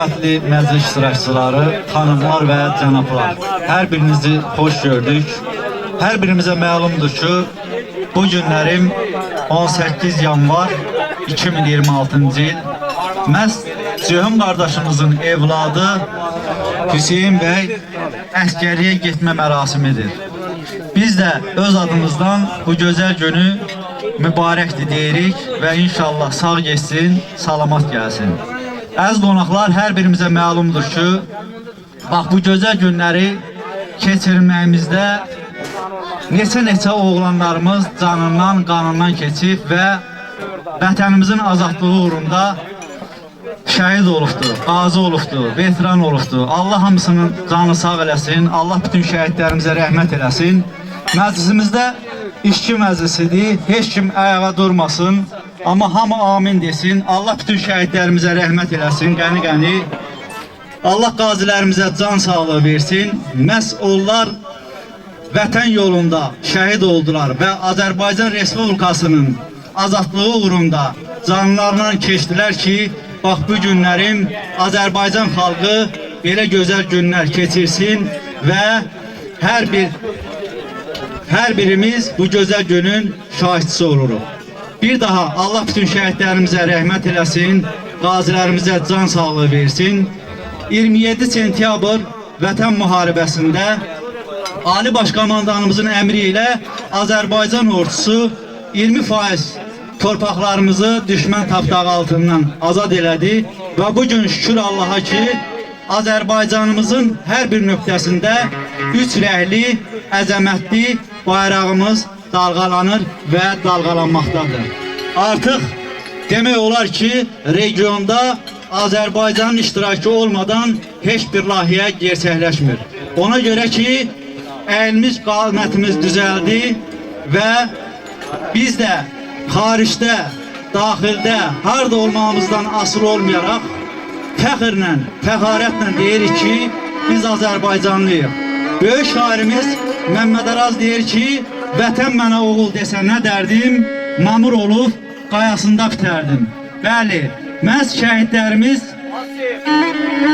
Hörmətli məclis iştirakçıları, xanımlar və cənablar, hər birinizi xoş gördük. Hər birimizə məlumdur ki, bu günlərim 18 yanvar 2026-cı il məhz Ceyhun qardaşımızın evladı Hüseyin bəy əskəriyə getmə mərasimidir. Biz də öz adımızdan bu gözəl günü mübarəkdir deyirik və inşallah sağ geçsin, salamat gəlsin. Əziz qonaqlar, hər birimizə məlumdur ki, bax bu gözəl günləri keçirməyimizdə neçə oğlanlarımız canından, qanından keçib və vətənimizin azadlığı uğrunda şəhid olubdur, qazi olubdur, veteran olubdur. Allah hamısının canı sağ eləsin, Allah bütün şəhidlərimizə rəhmət eləsin. Məclisimizdə işçi məclisidir, heç kim ayağa durmasın. Amma hamı amin desin. Allah bütün şəhidlərimizə rəhmət eləsin, qəni-qəni. Allah qazilərimizə can sağlığı versin. Məhz onlar vətən yolunda şəhid oldular və Azərbaycan Respublikasının azadlığı uğrunda canlarından keçdilər ki, bax bu günlərim Azərbaycan xalqı belə gözəl günlər keçirsin və hər birimiz bu gözəl günün şahidçisi oluruq. Bir daha Allah bütün şəhidlərimizə rəhmət eləsin, qazilərimizə can sağlığı versin. 27 sentyabr vətən müharibəsində Ali Başkomandanımızın əmri ilə Azərbaycan ordusu 20% torpaqlarımızı düşmən tapdağı altından azad elədi və bugün şükür Allaha ki, Azərbaycanımızın hər bir nöqtəsində üç rəhli, əzəmətli bayrağımız dalgalanır və dalgalanmaqdadır. Artıq demək olar ki, regionda Azərbaycanın iştirakı olmadan heç bir layihə gerçəkləşmir. Ona görə ki, əlimiz, qamətimiz düzəldi və biz də xaricdə, daxildə, harda olmağımızdan asılı olmayaraq fəxrlə, fəxarətlə deyirik ki, biz Azərbaycanlıyıq. Böyük şairimiz Məmməd Araz deyir ki, vətən mənə oğul desə nə dərdim, mamur olub qayasında bitərdim. Bəli, məhz şəhidlərimiz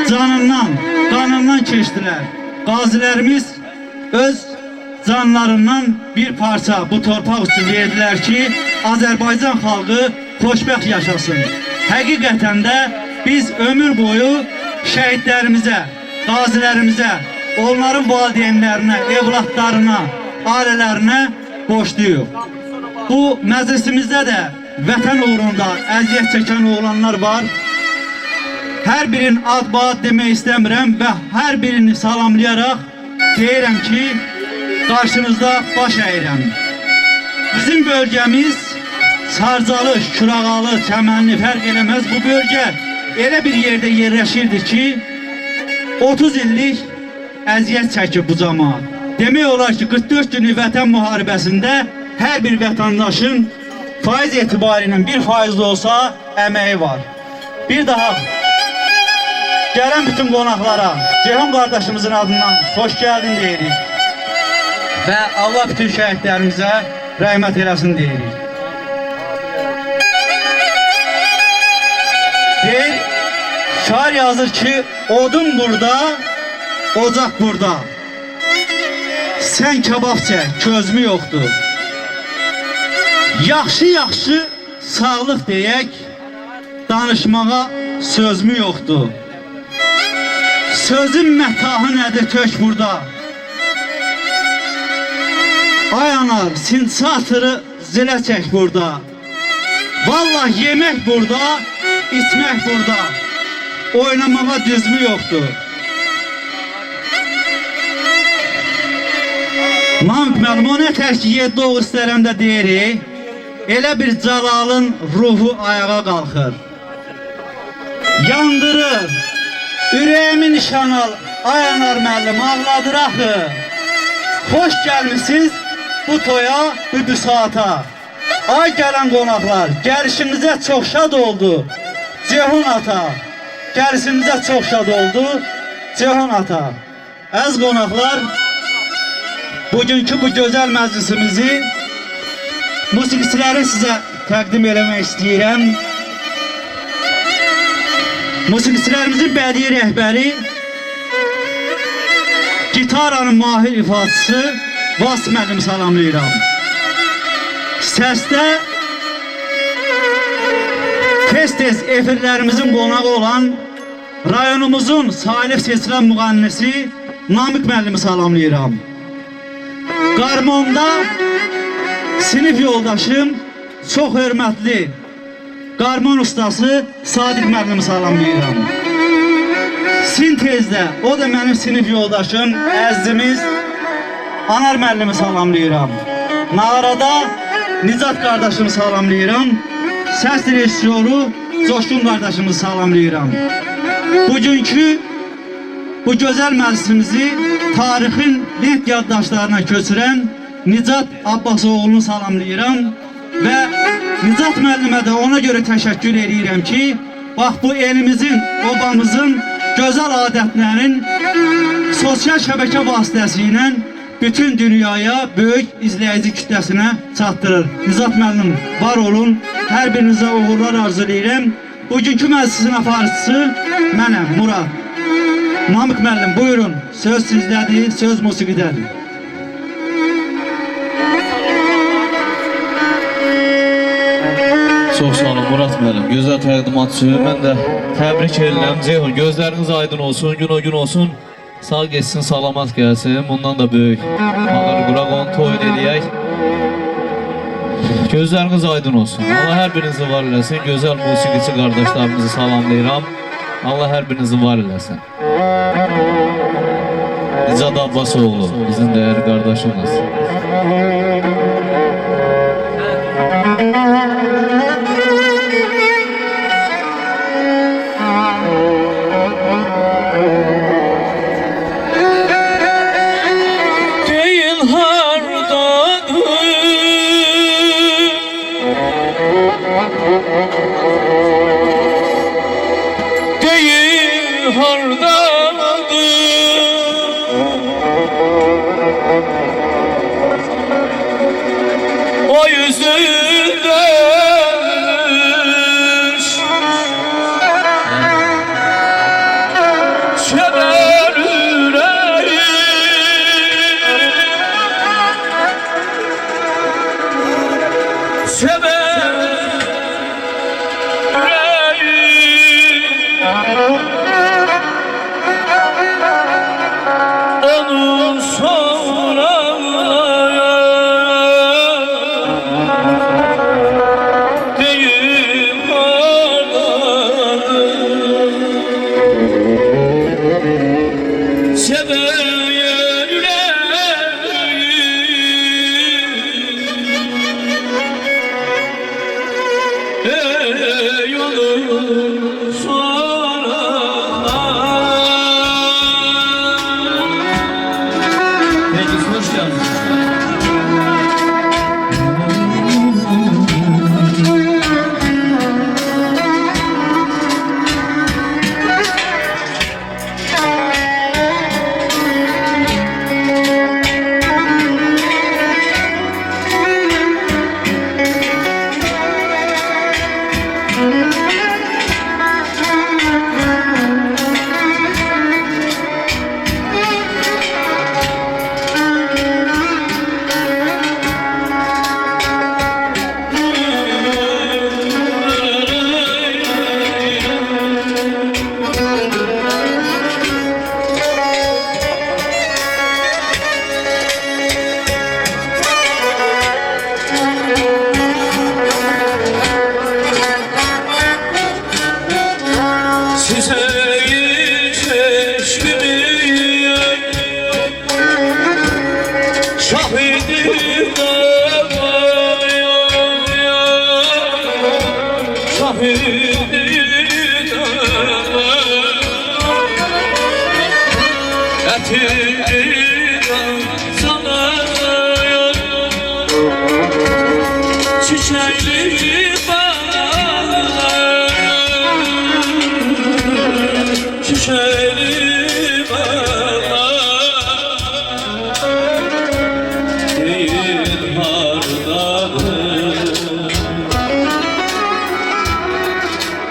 canından, qanından keçdilər. Qazilərimiz öz canlarından bir parça bu torpaq üçün verdilər ki, Azərbaycan xalqı xoşbəxt yaşasın. Həqiqətən də biz ömür boyu şəhidlərimizə, qazilərimizə, onların valideynlərinə, evlatlarına, ailələrinə borcluyuq. Bu məclisimizdə də vətən uğrunda əziyyət çəkən oğlanlar var. Hər birinin ad-baad demək istəmirəm və hər birini salamlayaraq deyirəm ki, qarşınızda baş əyirəm. Bizim bölgəmiz Sarcalı, Şurağalı, Çəmənli fərq eləməz. Bu bölgə elə bir yerdə yerləşirdi ki, 30 illik əziyyət çəkib bu cəmaat. Demək olar ki, 44 günlük vətən müharibəsində hər bir vətəndaşın faiz etibarilə 1% olsa əməyi var. Bir daha gələn bütün qonaqlara Ceyhun qardaşımızın adından xoş gəldin deyirik və Allah bütün şəhidlərimizə rəhmət eləsin deyirik. Şair yazır ki, odun burada, ocaq burada. Sən kebab çək, közmü yoxdur. Yaxşı sağlıq deyək, danışmağa sözmü yoxdur. Sözün mətahı nədir tök burada? Ay anar, sinsatırı zilə çək burada. Vallahi yemək burada, içmək burada. Oynamağa düzmü yoxdur. Namık müəllim, o nə tək ki, 7 oğul istərəmdə deyirik, elə bir Cəlalın ruhu ayağa qalxır. Yandırır, ürəyimi nişan al, ay anar müəllim, ağladır axı. Xoş gəlmişsiniz bu toya, bu büsata. Ay gələn qonaqlar, gəlişinizə çox şad oldu Ceyhun ata. Gəlişinizə çox şad oldu Ceyhun ata. Əziz qonaqlar, bugünkü bu gözəl məclisimizi musiqiçiləri sizə təqdim eləmək istəyirəm. Musiqiçilərimizin bədii rəhbəri, gitaranın mahir ifaçısı Vasif müəllimi salamlayıram. Səsdə tez-tez efirlərimizin qonağı olan rayonumuzun salih seçilən müğənnisi Namiq müəllimi salamlayıram. Qarmonda sinif yoldaşım, çox hörmətli qarmon ustası Sadiq müəllimi salamlayıram. Sintezdə o da mənim sinif yoldaşım, əzizimiz Anar müəllimi salamlayıram. Nağarada Nicat qardaşımı salamlayıram. Səs rejissoru Coşqun qardaşımızı salamlayıram. Bugünkü bu gözəl məclisimizi tarixin lent yaddaşlarına köçürən Nicat Abbasoğlu'nu salamlayıram və Nicat müəllimə də ona görə təşəkkür edirəm ki, bax bu elimizin, obamızın gözəl adətlərinin sosial şəbəkə vasitəsilə bütün dünyaya, böyük izləyici kütləsinə çatdırır. Nicat müəllim, var olun, hər birinizə uğurlar arzulayıram. Bugünkü məclisin aparıcısı mənəm, Murad. Namiq müəllim, buyurun, söz sizdədir, söz musiqidədir. Çox sağ olun Murad müəllim, gözəl təqdimatçı. Mən də təbrik edirəm. Ceyhun, gözləriniz aydın olsun, gün o gün olsun. Sağ geçsin, salamat gəlsin. Bundan da böyük Ağır Quraqon toyun eləyək. Gözləriniz aydın olsun. Allah hər birinizi var eləsin. Gözəl musiqiçi qardaşlarımızı salamlayıram. Allah hər birinizi var eləsin. Nicat Abbasoğlu, bizim dəyərli qardaşımız. O yüzünden çeber yüreğim, çeber yüreğim. Onu sonra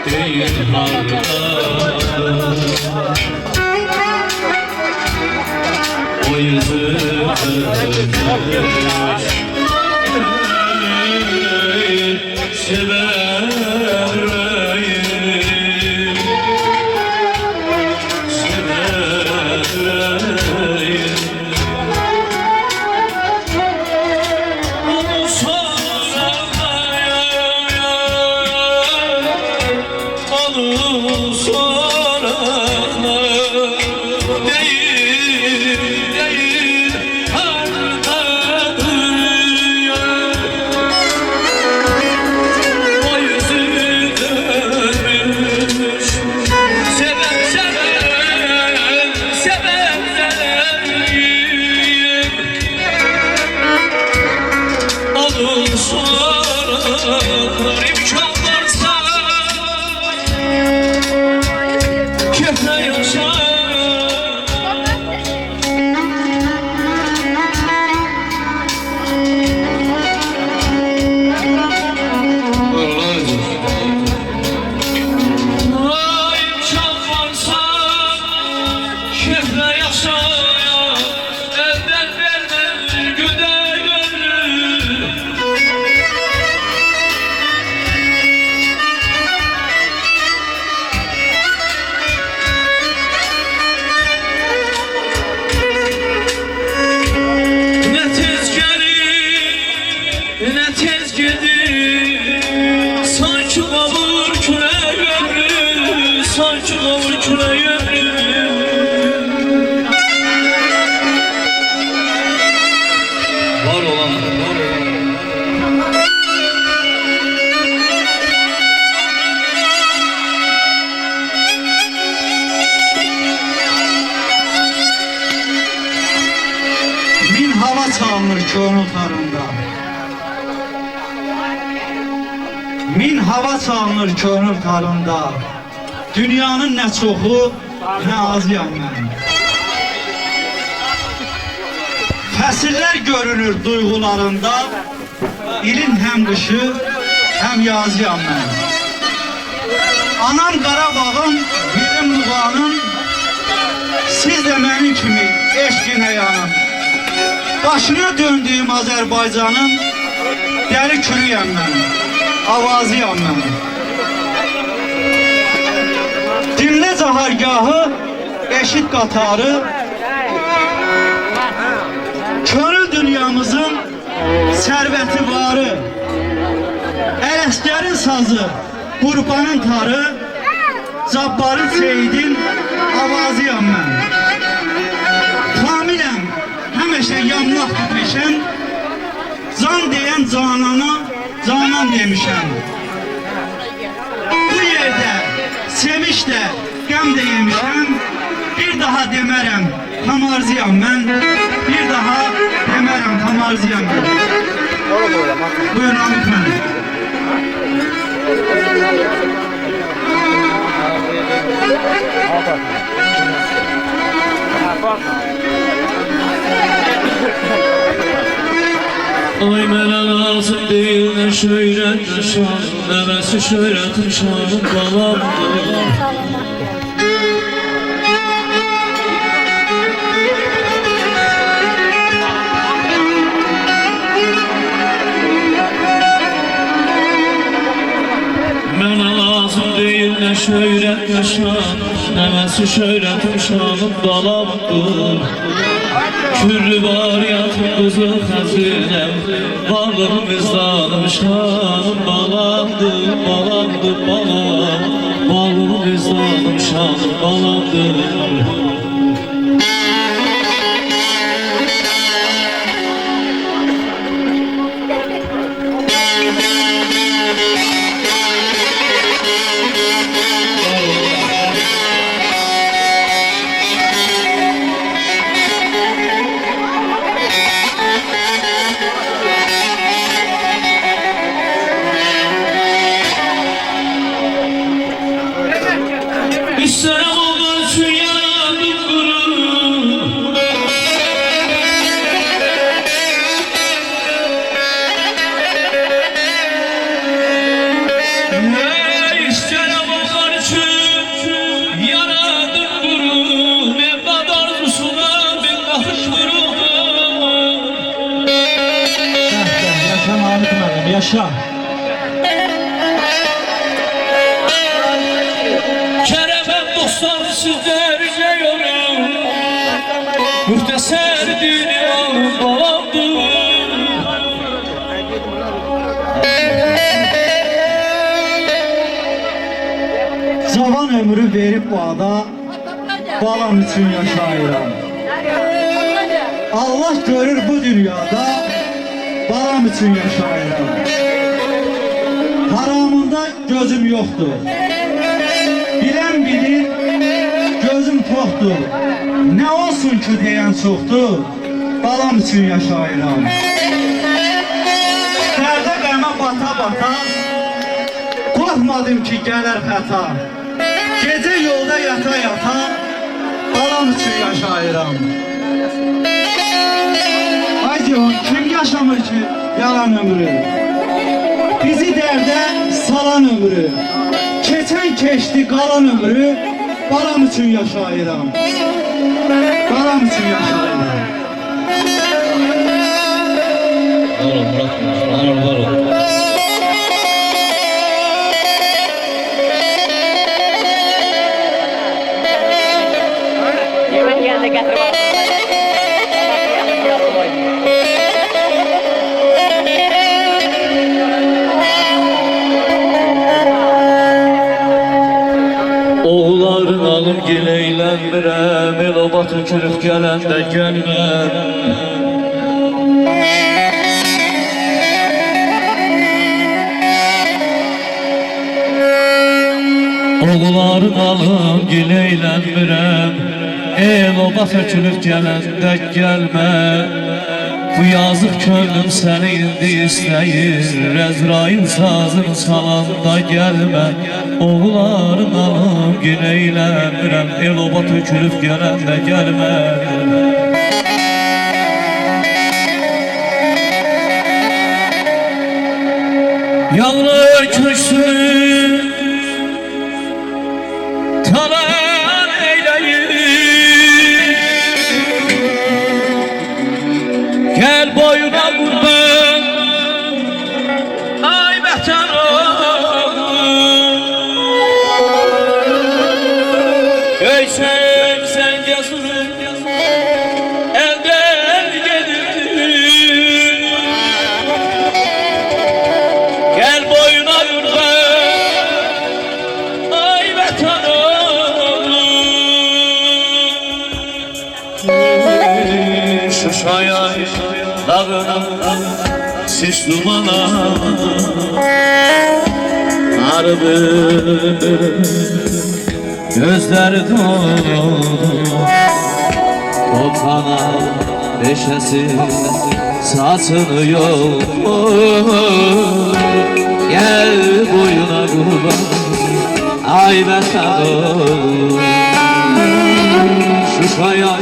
Değil harda Min hava çalınır könül tarında. Min hava çalınır könül tarında. Dünyanın ne çoxu, ne azıyam mən. Fəsillər görünür duyğularında. İlin həm qışı, həm yazıyam mən. Anam Qarabağım, bilim Luğanım. Siz de mənim kimi eşqinə yanım. Başına döndüğüm Azerbaycan'ın deri kürüyəm mən, avazıyam mən. Dinle cahargahı, eşit qatarı, könül dünyamızın sərvəti varı, Ələsgərin sazı, Qurbanın tarı, Cabbarın seyidin avazıyam mən. Kamiləm, həmişə yanmaq bitmişəm, can deyən canana, canan demişəm. Bu yerdə seviş də, qəm də yemişəm, bir daha demərəm, tamarzıyam mən, bir daha demərəm, tamarzıyam mən. Buyurun Hamid mənim. Ay mənə lazım deyil nə şöhrət nə şan, nəvəsi şöhrətin şanın balamdır. Mənə lazım deyil nə şöhrət nə şan, nəvəsi şöhrətin şanın balamdır. Kürlü var yatın kızı xəzinəm, varlığım vicdanım şanım balamdır, balamdır, balam. Varlığım vicdanım şanım balamdır. İstərəm olmaq üçün yarandım yaşa. Kerem'em dostlar sizlerce yorum Muhteser dünyanın balamdır Cavan ömrü verip bu ada, balam için yaşayıram. Allah görür bu dünyada, balam için yaşayıram. Haramında gözüm yoktur. Bilen bilir, gözüm toxdur. Ne olsun ki diyen çoxdur, balam için yaşayıram. Dərdə qəmə bata-bata, qorxmadım ki gələr xəta. Gecə yolda yata-yata, balam üçün yaşayıram. Ay diyon, kim yaşamır ki yalan ömrü? Bizi dərdə salan ömrü. Keçən keçdi qalan ömrü, balam üçün yaşayıram. Balam üçün yaşayıram. Var ol Murat, var ol. Yemek yerine getir. Oğulların alım gileylənmirəm Eloba tökülüb gələndə gəlməm Oğulların alım gileylənmirəm Eloba tökülüb gələndə gəlmə Bu yazıq könlüm səni indi istəyir Əzrail sazını salanda gəlmə Oğulların alım gileylənmirəm Eloba tökülüb gələndə gəlmə Yanır köksün talan eyləyir Gel boyuna qurban ay vətən Öysən sən yazılır eldən gedir Gel boyuna qurban ay vətən Şuşaya dağına sis dumana Ardı gözleri dolu Topana beşesi saçılıyor Gel boyuna kurban ay vətən Şuşaya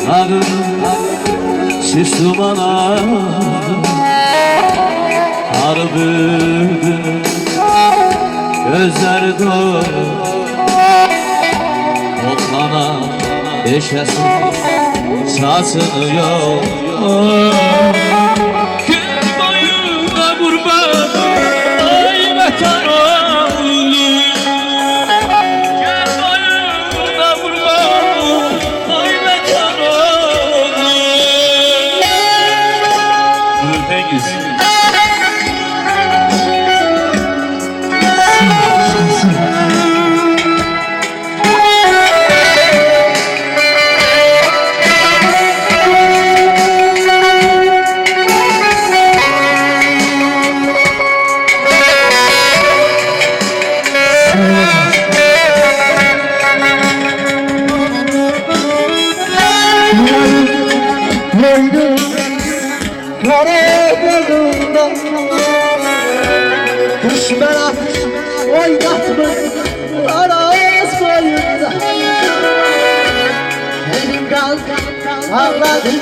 dağına sis dumana Ardı gözleri dolu Toplana beşesi saçılıyor Gün boyuna kurban ay vətən Gün boyuna kurban ay vətən Ülfengiz Düşmana oynatma araz boyunda Elim kaldı ağladım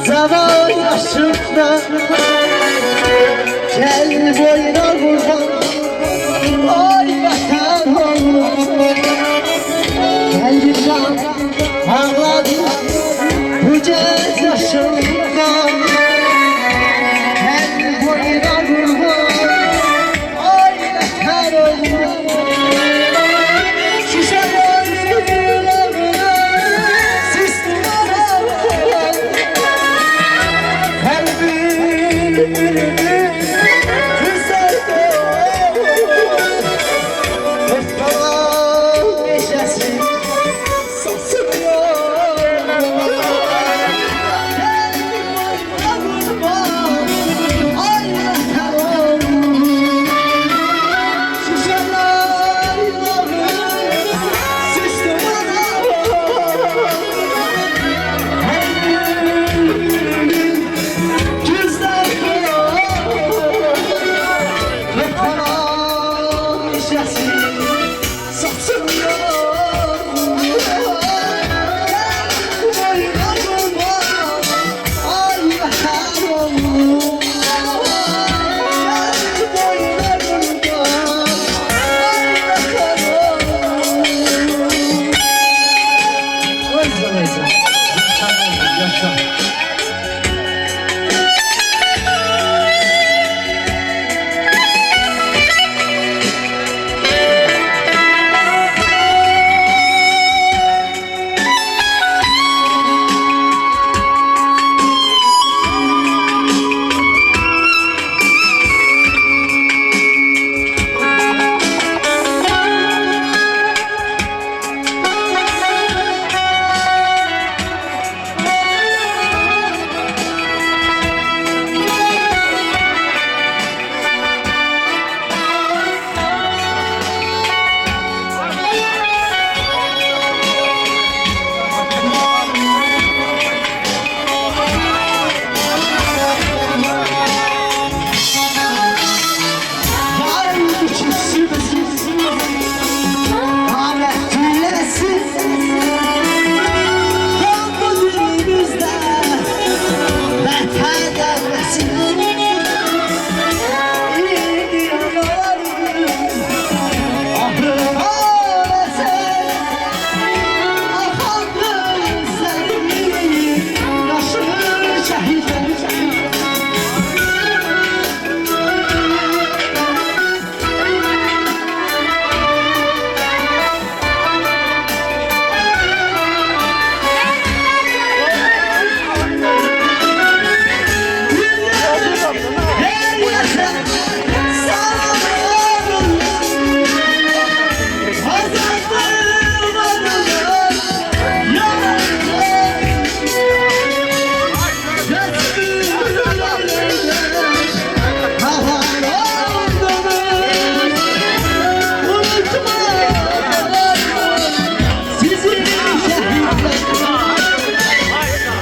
zaman yaşımda Gel boyuna kurban oy vətən oğlum Elim kaldı ağladım bu gez yaşımda Gel boyuna kurban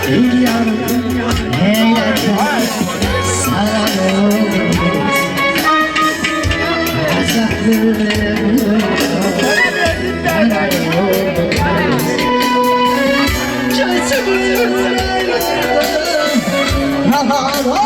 dünyanın eğlence sana olur. Azaplı bana olur.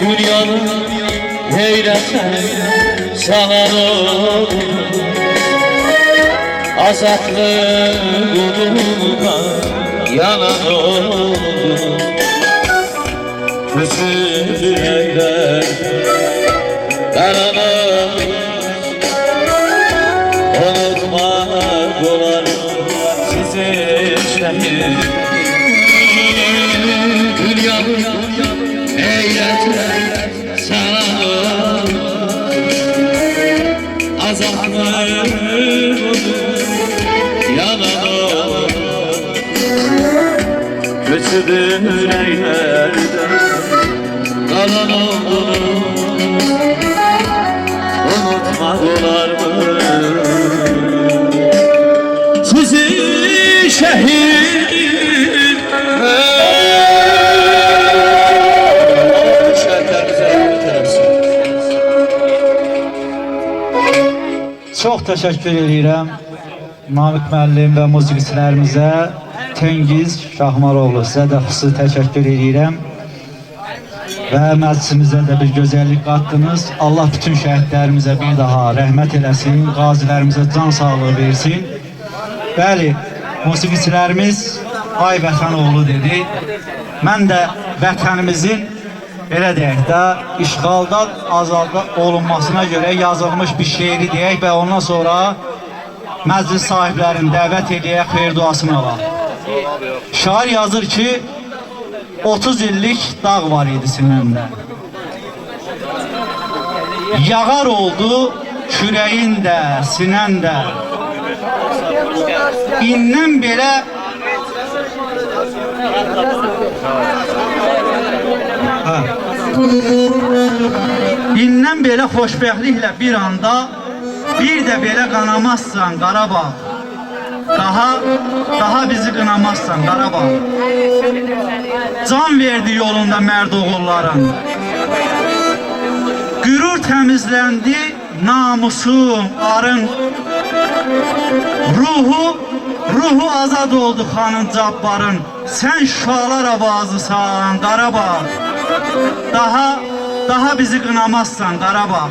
Dünyanın heyreten sana olur. Azatlı kudurma yanan olur. Bütün eyler karanır. Unutmak olar sizi şehir. Dünyanın eğlence sana olur. Azaplar yalan olur. Göçüdür eylerde kalan olur. Unutmak olar mı sizi şehir? Çox təşəkkür edirəm Namik müəllim və musiqiçilərimizə, Tengiz Şahmaroğlu, sizə də xüsusi təşəkkür edirəm və məclisimizə də bir gözəllik qatdınız. Allah bütün şəhidlərimizə bir daha rəhmət eləsin, qazilərimizə can sağlığı versin. Bəli, musiqiçilərimiz Ay Vətən oğlu dedi. Mən də vətənimizin belə deyək də, işğaldan azadlık olunmasına göre yazılmış bir şeiri deyək və ondan sonra məclis sahiblərini dəvət edək, xeyir duasını alaq. Şair yazır ki, 30 illik dağ var idi sinəmdə. Yağar oldu kürəyində, sinəndə. İndən belə İndən belə xoşbəxtliklə bir anda bir də belə qanamazsan Qarabağ. Daha bizi qınamazsan Qarabağ. Can verdi yolunda mərd oğulların. Qürur təmizləndi namusun, arın. Ruhu azad oldu xanın Cabbarın. Sen şualar avazısan Qarabağ. Daha bizi qınamazsan Qarabağ.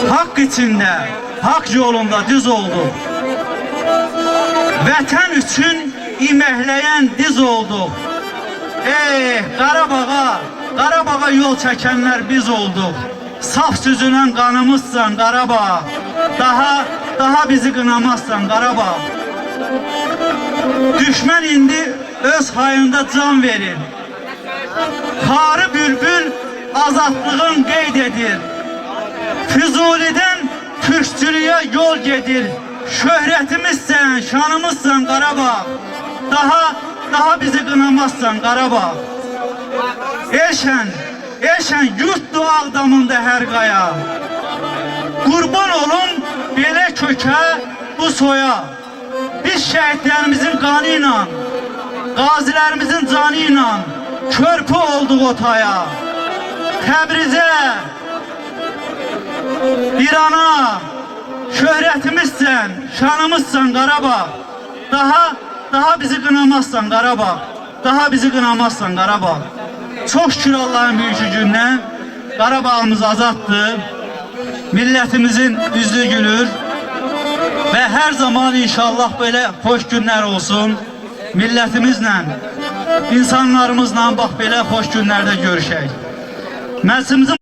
Hak içinde, hak yolunda düz oldu. Vətən üçün iməkləyen diz oldu. Qarabağa yol çəkənlər biz olduq. Saf süzülen kanımızsan Qarabağ. Daha bizi qınamazsan Qarabağ. Düşmən indi öz hayında can verir. Xarı bülbül azadlığın qeyd edir. Füzulidən türkçülüyə yol gedir. şöhretimizsen, şanımızsan Qarabağ. Daha bizi qınamazsan Qarabağ. Eşen yurtdu Ağdamında hər qaya. Qurban olum belə kökə bu soya. Biz şəhidlərimizin qanı ilə, qazilərimizin canı ilə körpü olduq otaya. Təbrizə, İrana, şöhretimizsən, şanımızsan Qarabağ. Daha bizi qınamazsan Qarabağ. Daha bizi qınamazsan Qarabağ. Çox şükür Allah'ın büyük gücündən Qarabağımız azaddır. Milletimizin yüzü gülür. Ve her zaman inşallah böyle hoş günler olsun. Milletimizle, insanlarımızla bak böyle hoş günlerde görüşək. Məclisimizin